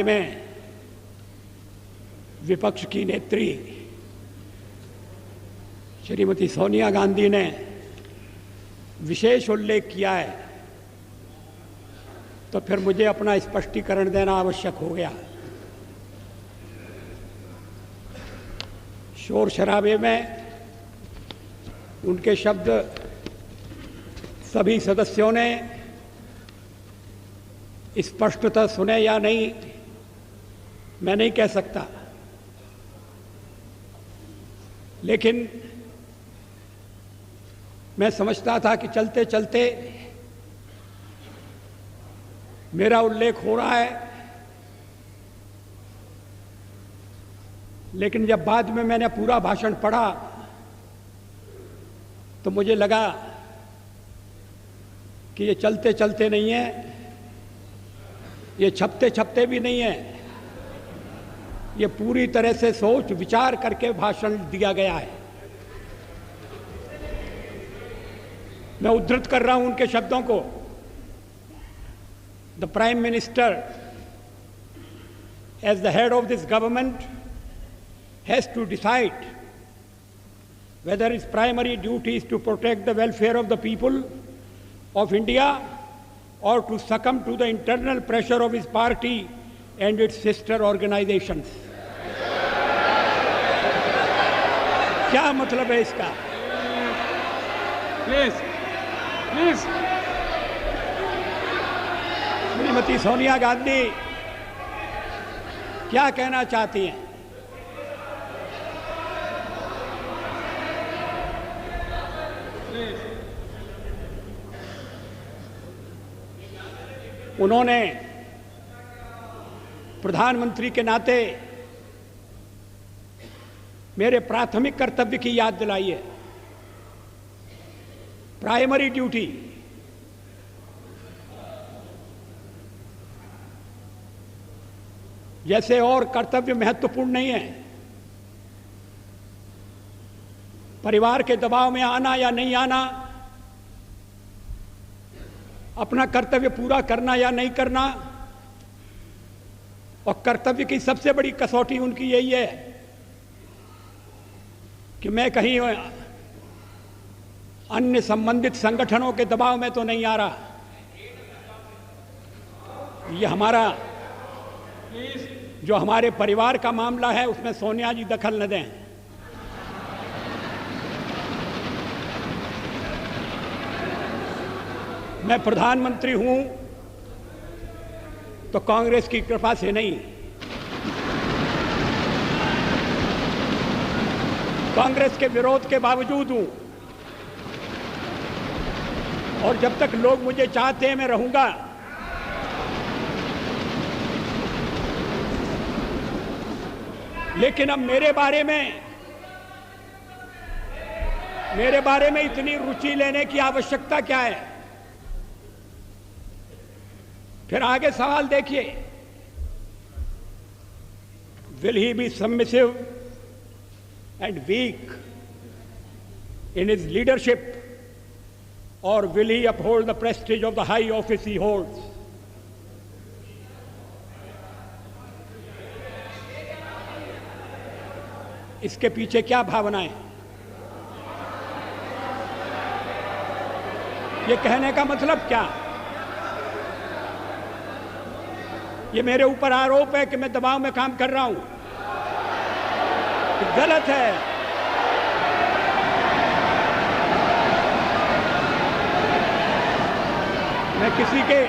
में विपक्ष की नेत्री श्रीमती सोनिया गांधी ने विशेष उल्लेख किया है, तो फिर मुझे अपना स्पष्टीकरण देना आवश्यक हो गया। शोर शराबे में उनके शब्द सभी सदस्यों ने स्पष्टतः सुने या नहीं, मैं नहीं कह सकता, लेकिन मैं समझता था कि चलते चलते मेरा उल्लेख हो रहा है, लेकिन जब बाद में मैंने पूरा भाषण पढ़ा तो मुझे लगा कि ये चलते चलते नहीं है, ये छपते छपते भी नहीं है, ये पूरी तरह से सोच विचार करके भाषण दिया गया है। मैं उद्धृत कर रहा हूं उनके शब्दों को। The prime minister as the head of this government has to decide whether his primary duty is to protect the welfare of the people of India or to succumb to the internal pressure of his party and its sister organizations. क्या मतलब है इसका? Please Shrimati Sonia Gandhi क्या कहना चाहती हैं? उन्होंने प्रधानमंत्री के नाते मेरे प्राथमिक कर्तव्य की याद दिलाई है। प्राइमरी ड्यूटी, जैसे और कर्तव्य महत्वपूर्ण नहीं है, परिवार के दबाव में आना या नहीं आना, अपना कर्तव्य पूरा करना या नहीं करना, और कर्तव्य की सबसे बड़ी कसौटी उनकी यही है कि मैं कहीं अन्य संबंधित संगठनों के दबाव में तो नहीं आ रहा। ये हमारा जो हमारे परिवार का मामला है उसमें सोनिया जी दखल न दें। मैं प्रधानमंत्री हूं तो कांग्रेस की कृपा से नहीं, कांग्रेस के विरोध के बावजूद हूं, और जब तक लोग मुझे चाहते हैं मैं रहूंगा। लेकिन अब मेरे बारे में इतनी रुचि लेने की आवश्यकता क्या है? फिर आगे सवाल देखिए, will he be submissive and weak in his leadership, or will he uphold the prestige of the high office he holds? इसके पीछे क्या भावनाएं? ये कहने का मतलब क्या? ये मेरे ऊपर आरोप है कि मैं दबाव में काम कर रहा हूं, गलत है। मैं किसी के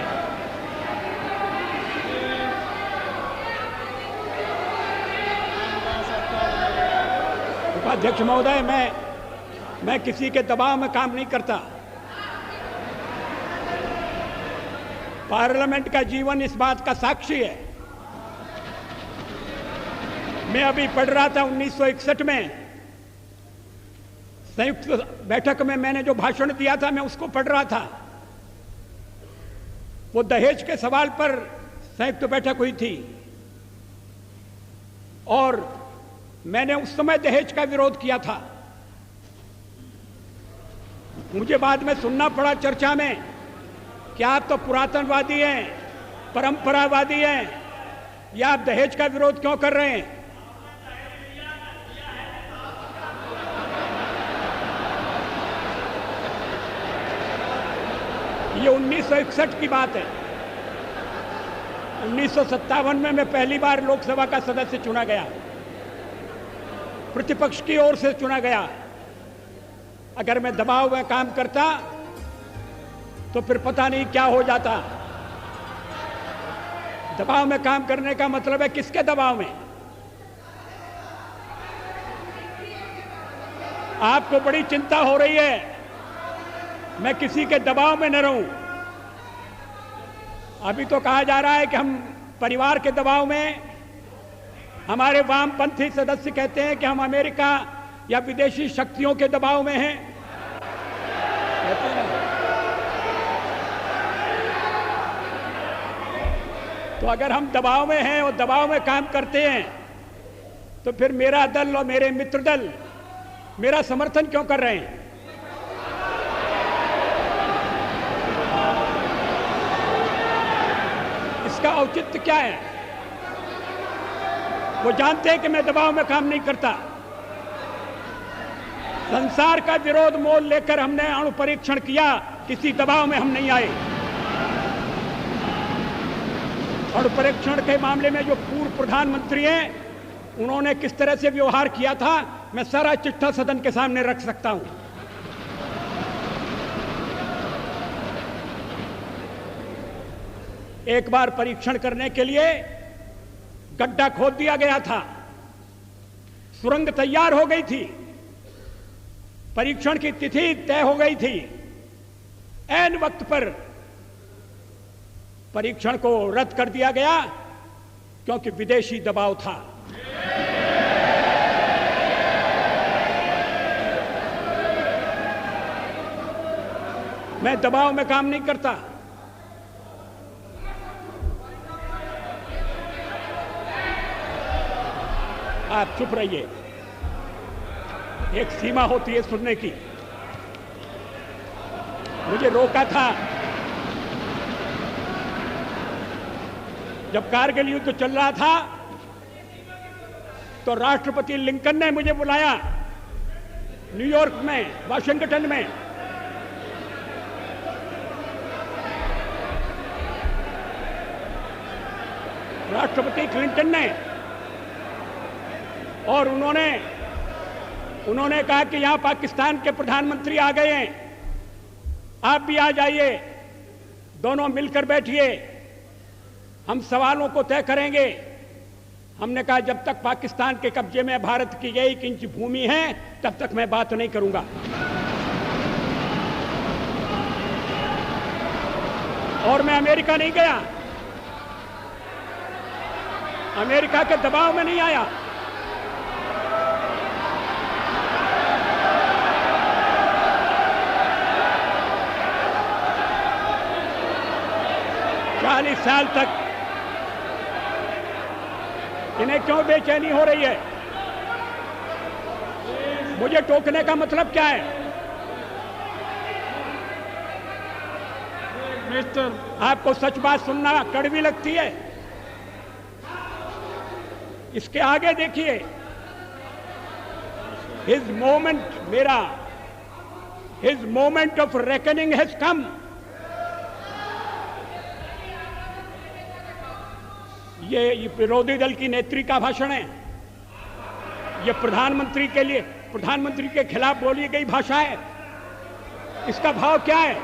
उपाध्यक्ष महोदय, मैं किसी के दबाव में काम नहीं करता। पार्लियामेंट का जीवन इस बात का साक्षी है। मैं अभी पढ़ रहा था 1961 में संयुक्त बैठक में मैंने जो भाषण दिया था, मैं उसको पढ़ रहा था। वो दहेज के सवाल पर संयुक्त बैठक हुई थी और मैंने उस समय दहेज का विरोध किया था। मुझे बाद में सुनना पड़ा चर्चा में कि आप तो पुरातनवादी हैं, परंपरावादी हैं, या आप दहेज का विरोध क्यों कर रहे हैं? ये 1961 की बात है। 1957 में मैं पहली बार लोकसभा का सदस्य चुना गया, प्रतिपक्ष की ओर से चुना गया। अगर मैं दबाव में काम करता तो फिर पता नहीं क्या हो जाता। दबाव में काम करने का मतलब है किसके दबाव में? आपको बड़ी चिंता हो रही है मैं किसी के दबाव में न रहूं। अभी तो कहा जा रहा है कि हम परिवार के दबाव में, हमारे वामपंथी सदस्य कहते हैं कि हम अमेरिका या विदेशी शक्तियों के दबाव में हैं। कहते हैं। तो अगर हम दबाव में हैं और दबाव में काम करते हैं तो फिर मेरा दल और मेरे मित्र दल मेरा समर्थन क्यों कर रहे हैं? इसका औचित्य क्या है? वो जानते हैं कि मैं दबाव में काम नहीं करता। संसार का विरोध मोल लेकर हमने अणु परीक्षण किया, किसी दबाव में हम नहीं आए। अणु परीक्षण के मामले में जो पूर्व प्रधानमंत्री हैं उन्होंने किस तरह से व्यवहार किया था मैं सारा चिट्ठा सदन के सामने रख सकता हूं। एक बार परीक्षण करने के लिए गड्ढा खोद दिया गया था, सुरंग तैयार हो गई थी, परीक्षण की तिथि तय हो गई थी। ऐन वक्त पर परीक्षण को रद्द कर दिया गया क्योंकि विदेशी दबाव था। मैं दबाव में काम नहीं करता। आप चुप रहिए, एक सीमा होती है सुनने की। मुझे रोका था जब कारगिल युद्ध चल रहा था तो राष्ट्रपति लिंकन ने मुझे बुलाया न्यूयॉर्क में, वाशिंगटन में। राष्ट्रपति क्लिंटन ने, और उन्होंने कहा कि यहां पाकिस्तान के प्रधानमंत्री आ गए हैं, आप भी आ जाइए, दोनों मिलकर बैठिए, हम सवालों को तय करेंगे। हमने कहा जब तक पाकिस्तान के कब्जे में भारत की 1 इंच भूमि है तब तक मैं बात नहीं करूंगा। और मैं अमेरिका नहीं गया, अमेरिका के दबाव में नहीं आया। चालीस साल तक इन्हें क्यों बेचैनी हो रही है? मुझे टोकने का मतलब क्या है? मिस्टर, आपको सच बात सुनना कड़वी लगती है? इसके आगे देखिए, his moment of reckoning has come. ये विरोधी दल की नेत्री का भाषण है, ये प्रधानमंत्री के लिए, प्रधानमंत्री के खिलाफ बोली गई भाषा है। इसका भाव क्या है?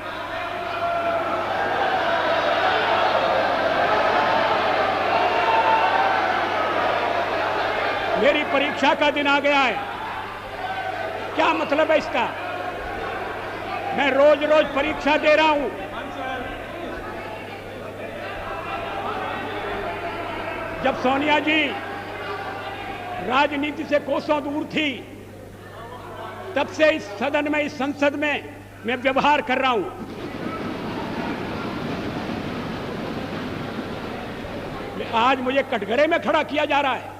मेरी परीक्षा का दिन आ गया है, क्या मतलब है इसका? मैं रोज रोज परीक्षा दे रहा हूं। जब सोनिया जी राजनीति से कोसों दूर थी तब से इस सदन में, इस संसद में मैं व्यवहार कर रहा हूं। आज मुझे कटघरे में खड़ा किया जा रहा है।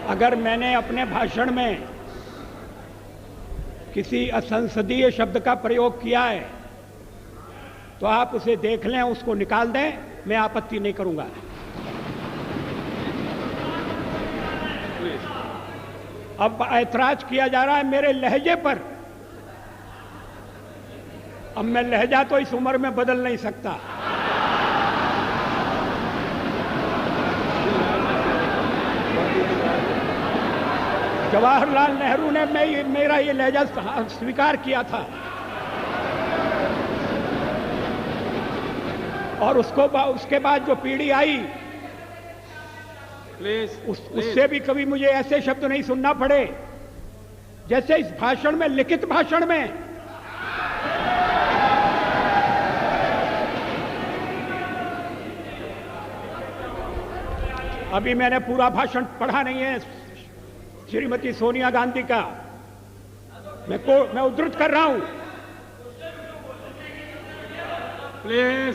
अगर मैंने अपने भाषण में किसी असंसदीय शब्द का प्रयोग किया है तो आप उसे देख लें, उसको निकाल दें, मैं आपत्ति नहीं करूंगा। अब ऐतराज किया जा रहा है मेरे लहजे पर। अब मैं लहजा तो इस उम्र में बदल नहीं सकता। जवाहरलाल नेहरू ने मेरा ये लहजा स्वीकार किया था और उसके बाद जो पीढ़ी आई उससे भी कभी मुझे ऐसे शब्द नहीं सुनना पड़े जैसे इस भाषण में, लिखित भाषण में। अभी मैंने पूरा भाषण पढ़ा नहीं है श्रीमती सोनिया गांधी का, मैं उद्धृत कर रहा हूं। Please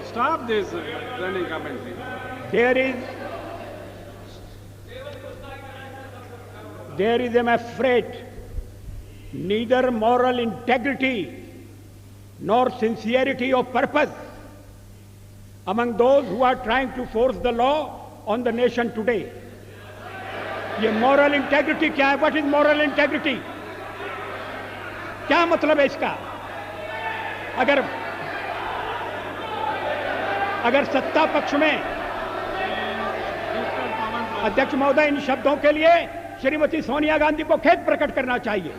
stop this running commentary. There is, I am afraid, neither moral integrity nor sincerity of purpose among those who are trying to force the law on the nation today. ये moral integrity क्या है? What is moral integrity? क्या मतलब है इसका? अगर सत्ता पक्ष में अध्यक्ष महोदय, इन शब्दों के लिए श्रीमती सोनिया गांधी को खेद प्रकट करना चाहिए।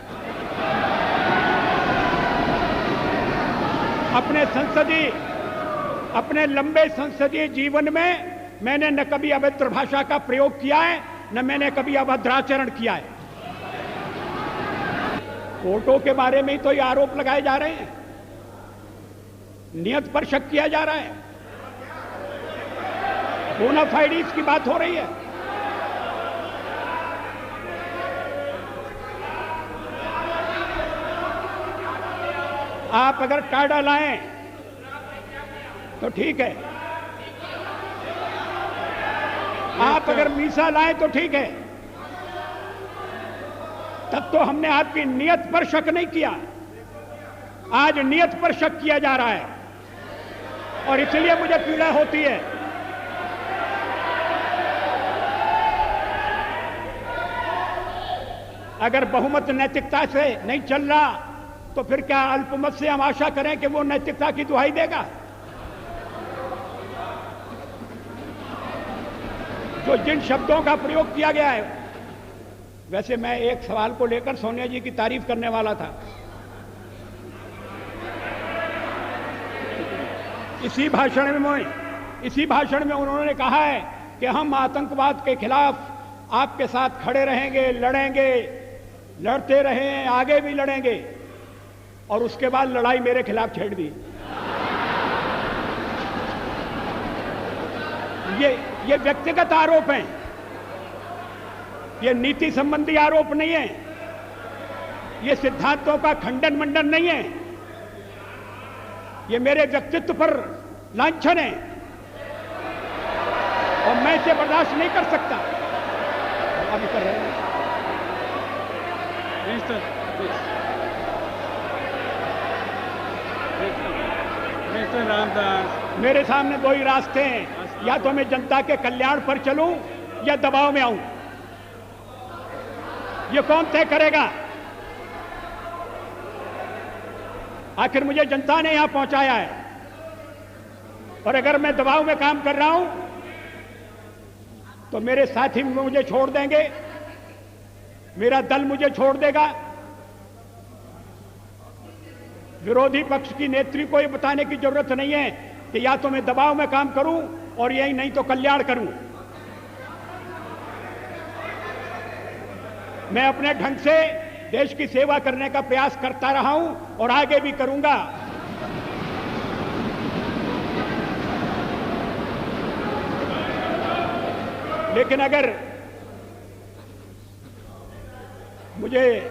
अपने लंबे संसदीय जीवन में मैंने न कभी अभद्र भाषा का प्रयोग किया है, न मैंने कभी अभद्राचरण किया है। फोटो के बारे में ही तो ये आरोप लगाए जा रहे हैं, नियत पर शक किया जा रहा है, बोनाफाइडीज की बात हो रही है। आप अगर टाडा लाएं तो ठीक है, आप अगर मीसा लाएं तो ठीक है, तब तो हमने आपकी नियत पर शक नहीं किया। आज नियत पर शक किया जा रहा है और इसलिए मुझे पीड़ा होती है। अगर बहुमत नैतिकता से नहीं चल रहा तो फिर क्या अल्पमत से हम आशा करें कि वो नैतिकता की दुहाई देगा? जो जिन शब्दों का प्रयोग किया गया है, वैसे मैं एक सवाल को लेकर सोनिया जी की तारीफ करने वाला था। इसी भाषण में उन्होंने कहा है कि हम आतंकवाद के खिलाफ आपके साथ खड़े रहेंगे, लड़ेंगे, लड़ते रहे, आगे भी लड़ेंगे, और उसके बाद लड़ाई मेरे खिलाफ छेड़ दी। ये व्यक्तिगत आरोप हैं, ये नीति संबंधी आरोप नहीं है, ये सिद्धांतों का खंडन मंडन नहीं है, ये मेरे व्यक्तित्व पर लांछन है और मैं इसे बर्दाश्त नहीं कर सकता। अभी कर रहे हैं मिस्टर रामदास, मेरे सामने दो ही रास्ते हैं, या तो मैं जनता के कल्याण पर चलूं या दबाव में आऊं। ये कौन तय करेगा? आखिर मुझे जनता ने यहां पहुंचाया है, और अगर मैं दबाव में काम कर रहा हूं तो मेरे साथी मुझे छोड़ देंगे, मेरा दल मुझे छोड़ देगा। विरोधी पक्ष की नेत्री को ये बताने की जरूरत नहीं है कि या तो मैं दबाव में काम करूं और यही नहीं तो कल्याण करूं। मैं अपने ढंग से देश की सेवा करने का प्रयास करता रहा हूं और आगे भी करूंगा। लेकिन अगर मुझे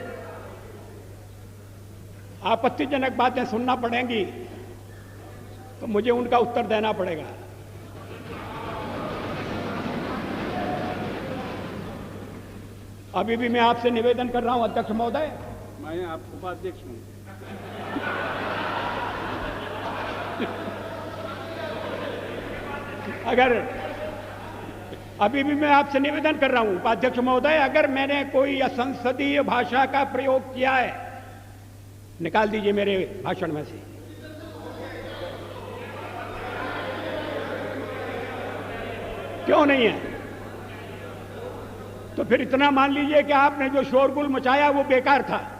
आपत्तिजनक बातें सुनना पड़ेंगी तो मुझे उनका उत्तर देना पड़ेगा। अभी भी मैं आपसे निवेदन कर रहा हूं अध्यक्ष महोदय, मैं आप उपाध्यक्ष हूं। अगर अभी भी मैं आपसे निवेदन कर रहा हूं उपाध्यक्ष महोदय, अगर मैंने कोई असंसदीय भाषा का प्रयोग किया है, निकाल दीजिए मेरे भाषण में से। क्यों नहीं है? तो फिर इतना मान लीजिए कि आपने जो शोरगुल मचाया वो बेकार था।